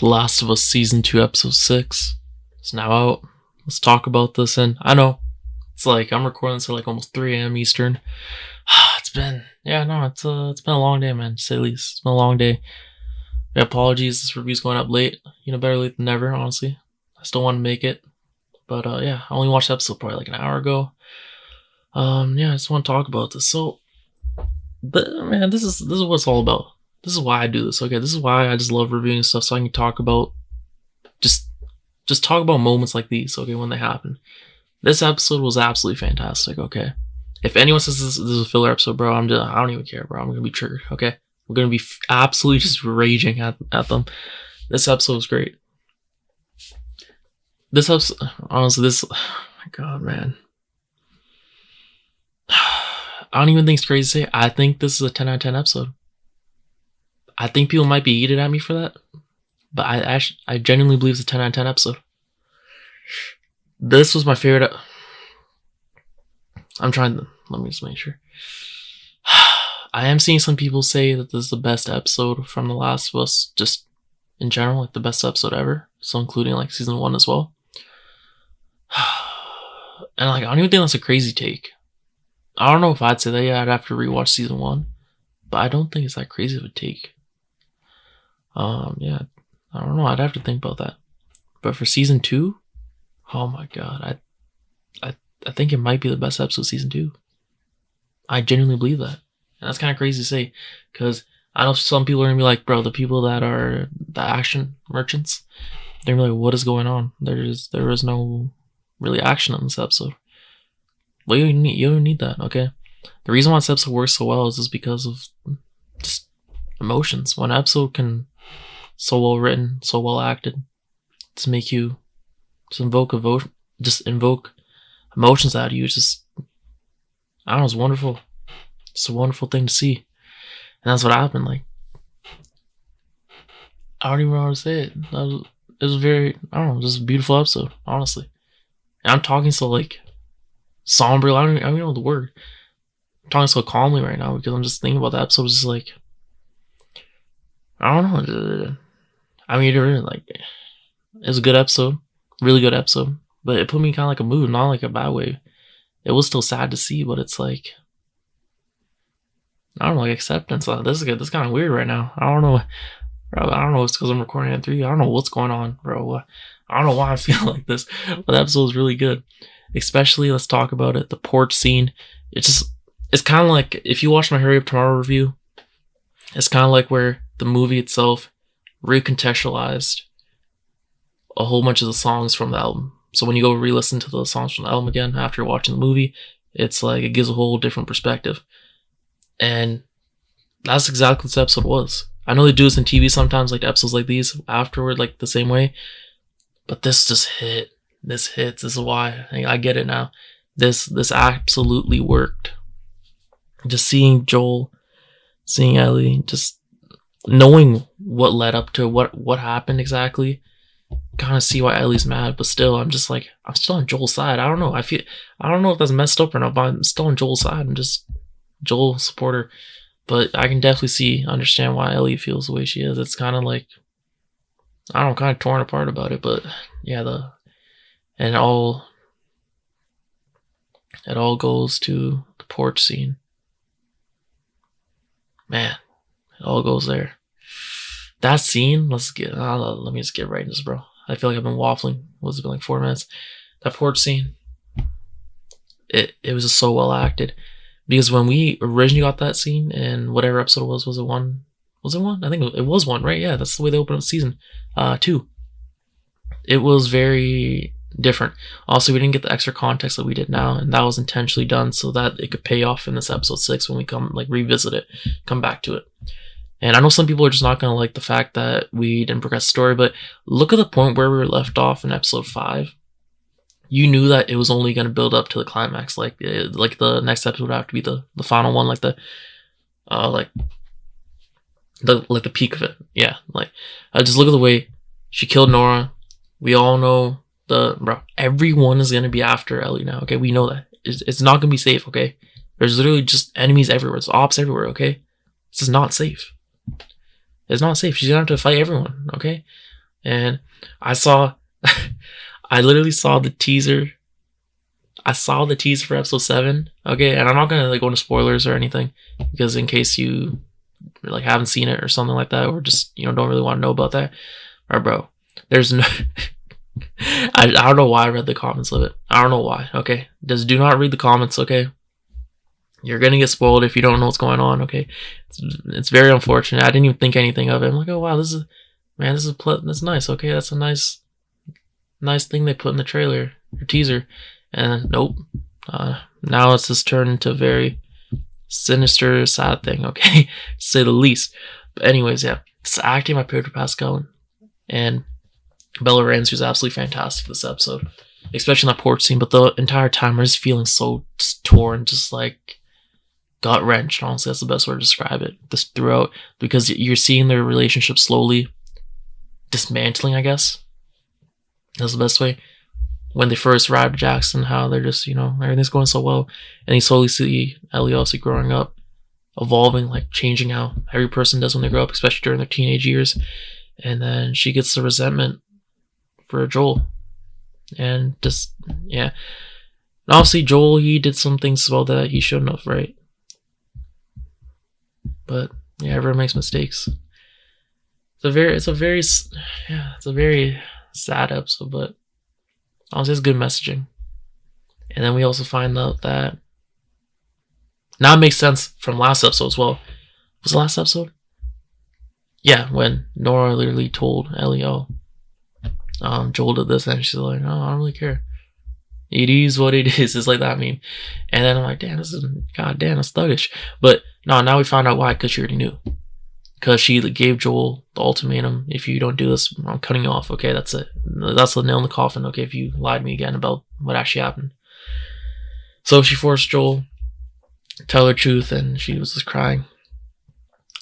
The Last of Us Season 2 Episode 6 is now out. Let's talk about this. And I know, it's like, I'm recording this at like almost 3 a.m. Eastern. It's been a long day, man, to say the least. It's been a long day. My apologies, this review's going up late. Better late than never, honestly. I still want to make it. But yeah, I only watched the episode probably like an hour ago. I just want to talk about this. So, but man, this is what it's all about. This is why I do this, okay? This is why I just love reviewing stuff, so I can talk about just talk about moments like these, okay, when they happen. This episode was absolutely fantastic, okay? If anyone says this is a filler episode, bro, I don't even care, bro. I'm gonna be triggered, okay? I'm gonna be absolutely just raging at them. This episode was great. This episode, honestly, oh my god, man. I don't even think it's crazy to say. I think this is a 10 out of 10 episode. I think people might be eating at me for that, but I genuinely believe it's a 10 out of 10 episode. This was my favorite. Let me just make sure. I am seeing some people say that this is the best episode from The Last of Us, just in general, like the best episode ever. So including like season 1 as well. And like, I don't even think that's a crazy take. I don't know if I'd say that. Yeah, I'd have to rewatch season 1, but I don't think it's that crazy of a take. Yeah, I don't know. I'd have to think about that. But for season 2, oh my god, I think it might be the best episode of season 2. I genuinely believe that, and that's kind of crazy to say, because I know some people are gonna be like, bro, the people that are the action merchants, they're gonna be like, what is going on? There is no really action in this episode. Well, you don't need that, okay? The reason why this episode works so well is just because of just emotions. When an episode can so well written, so well acted, to make you invoke emotions out of you. It's just, I don't know, it's wonderful. It's a wonderful thing to see. And that's what happened. Like, I don't even know how to say it. It was very, I don't know, just a beautiful episode, honestly. And I'm talking so like somber. I don't even know the word. I'm talking so calmly right now because I'm just thinking about the episode. It's just like, I don't know. I mean, it was a good episode, really good episode, but it put me kind of like a mood, not like a bad way. It was still sad to see, but it's like, I don't know, like acceptance. This is kind of weird right now. I don't know, bro. I don't know if it's because I'm recording at 3. I don't know what's going on, bro. I don't know why I feel like this, but the episode was really good. Especially, let's talk about it, the porch scene. It's kind of like, if you watch my Hurry Up Tomorrow review, it's kind of like where the movie itself recontextualized a whole bunch of the songs from the album. So when you go re-listen to the songs from the album again after watching the movie, it's like it gives a whole different perspective. And that's exactly what this episode was. I know they do this in TV sometimes, like episodes like these afterward, like the same way. But this just hit. This hits. This is why I get it now. This absolutely worked. Just seeing Joel, seeing Ellie, just knowing what led up to what happened exactly. Kind of see why Ellie's mad, but still, I'm still on Joel's side. I don't know. I don't know if that's messed up or not, but I'm still on Joel's side. I'm just Joel supporter, but I can definitely understand why Ellie feels the way she is. It's kind of like, I don't know, kind of torn apart about it, but yeah, it all goes to the porch scene. Man, it all goes there. That scene, let me just get right into this, bro. I feel like I've been waffling. What's it been, like 4 minutes? That porch scene, it was just so well acted. Because when we originally got that scene in whatever episode it was it 1? Was it 1? I think it was 1, right? Yeah, that's the way they opened up season 2. It was very different. Also, we didn't get the extra context that we did now, and that was intentionally done so that it could pay off in this episode 6 when we come revisit it, come back to it. And I know some people are just not going to like the fact that we didn't progress the story, but look at the point where we were left off in episode 5. You knew that it was only going to build up to the climax. Like the next episode would have to be the final one, like the peak of it. Yeah, just look at the way she killed Nora. We all know everyone is going to be after Ellie now. Okay, we know that it's not going to be safe. Okay, there's literally just enemies everywhere. There's ops everywhere. Okay, this is not safe. It's not safe. She's gonna have to fight everyone. Okay, And I saw, I literally saw the teaser. I saw the teaser for episode 7. Okay, and I'm not gonna like go into spoilers or anything, because in case you like haven't seen it or something like that, or just don't really want to know about that. Or bro, there's no. I don't know why I read the comments of it. I don't know why. Okay, just do not read the comments. Okay, you're gonna get spoiled if you don't know what's going on. Okay, it's very unfortunate. I didn't even think anything of it. I'm like, oh wow, that's nice. Okay, that's a nice thing they put in the trailer or teaser. And nope. Now it's just turned into a very sinister, sad thing, okay? To say the least. But anyways, yeah. It's acting by Pedro Pascal and Bella Ramsey was absolutely fantastic this episode. Especially in that porch scene. But the entire time I was feeling so torn, just like gut-wrenched. Honestly, that's the best way to describe it. This throughout. Because you're seeing their relationship slowly dismantling, I guess. That's the best way. When they first arrived at Jackson, how they're just, everything's going so well. And you slowly see Ellie also growing up, evolving, like changing how every person does when they grow up, especially during their teenage years. And then she gets the resentment for Joel. And just, yeah. And obviously, Joel, he did some things well that he shouldn't have, right? But, yeah, everyone makes mistakes. It's a very sad episode, but honestly, it's good messaging. And then we also find out that now it makes sense from last episode as well. Was the last episode? Yeah, when Nora literally told Ellie, Joel did this, and she's like, I don't really care. It is what it is. It's like that meme. And then I'm like, damn, that's thuggish. But no, now we found out why, because she already knew. Because she gave Joel the ultimatum: if you don't do this, I'm cutting you off. Okay, that's it. That's the nail in the coffin. Okay, if you lied to me again about what actually happened. So she forced Joel to tell her truth, and she was just crying.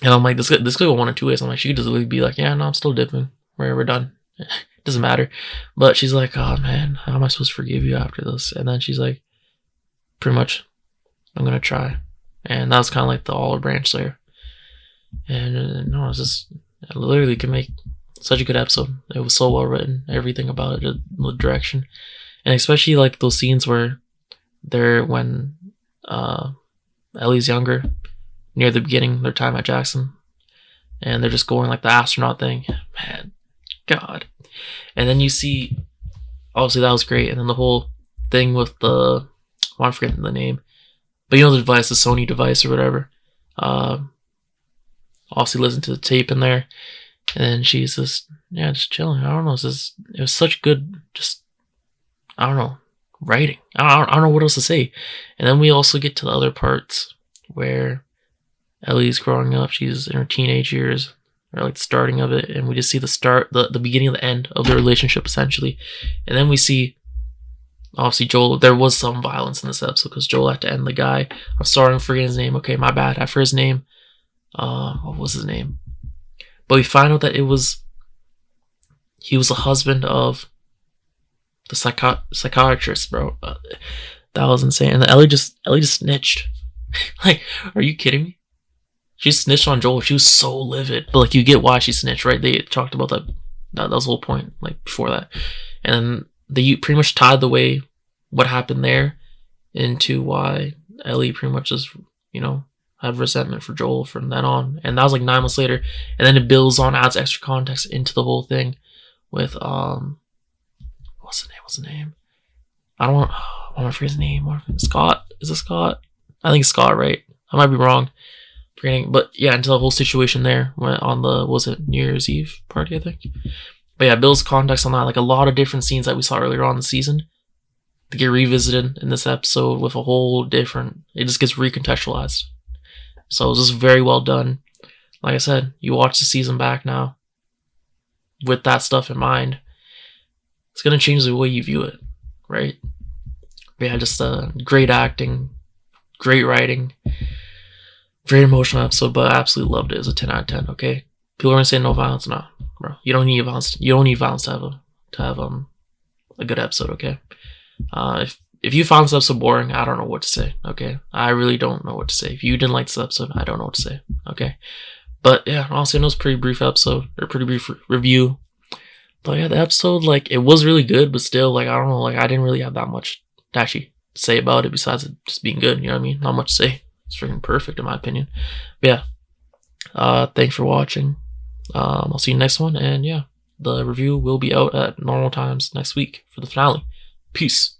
And I'm like, this could go one or two ways. I'm like, she could just really be like, yeah, no, I'm still dipping. We're done. It doesn't matter. But she's like, oh man, how am I supposed to forgive you after this? And then she's like, pretty much, I'm gonna try. And that was kind of like the olive branch there. And no, it's just, I literally can make such a good episode. It was so well written, everything about it, the direction, and especially like those scenes where they're when Ellie's younger, near the beginning, their time at Jackson, and they're just going like the astronaut thing. Man, God. And then you see, obviously that was great, and then the whole thing with I'm forgetting the name, but the device, the Sony device or whatever. Obviously listen to the tape in there, and then she's just chilling. I don't know, it was such good, I don't know, writing. I don't know what else to say. And then we also get to the other parts where Ellie's growing up. She's in her teenage years, or like the starting of it, and we just see the beginning of the end of the relationship essentially. And then we see, obviously, Joel. There was some violence in this episode because Joel had to end the guy. I'm sorry, I'm forgetting his name. Okay, my bad. I forgot his name. What was his name? But we find out that he was the husband of the psychiatrist, bro. That was insane. And Ellie just snitched. Like, are you kidding me? She snitched on Joel. She was so livid. But like, you get why she snitched, right? They talked about that. That was the whole point. Like before that, and then they pretty much tied the way what happened there into why Ellie pretty much just have resentment for Joel from then on. And that was like 9 months later. And then it builds on, adds extra context into the whole thing with what's the name? I want to forget his name. Scott? Is it Scott? I think it's Scott, right? I might be wrong. Forgetting. But yeah, until the whole situation there went on was it New Year's Eve party, I think. But yeah, it builds context on that. Like a lot of different scenes that we saw earlier on in the season to get revisited in this episode with a whole different, it just gets recontextualized. So it was just very well done. Like I said, you watch the season back now with that stuff in mind. It's going to change the way you view it, right? But yeah, just great acting, great writing, very emotional episode, but I absolutely loved it. It was a 10 out of 10, okay? People are going to say no violence. No, bro. You don't need violence. You don't need violence to have a good episode, okay? If you found this episode boring, I don't know what to say, okay? I really don't know what to say. If you didn't like this episode, I don't know what to say, okay? But yeah, honestly, it was a pretty brief episode, or pretty brief review. But yeah, the episode, like, it was really good, but still, like, I don't know, like, I didn't really have that much to actually say about it besides it just being good. You know what I mean? Not much to say. It's freaking perfect in my opinion. But yeah, thanks for watching. I'll see you next one, and yeah, the review will be out at normal times next week for the finale. Peace.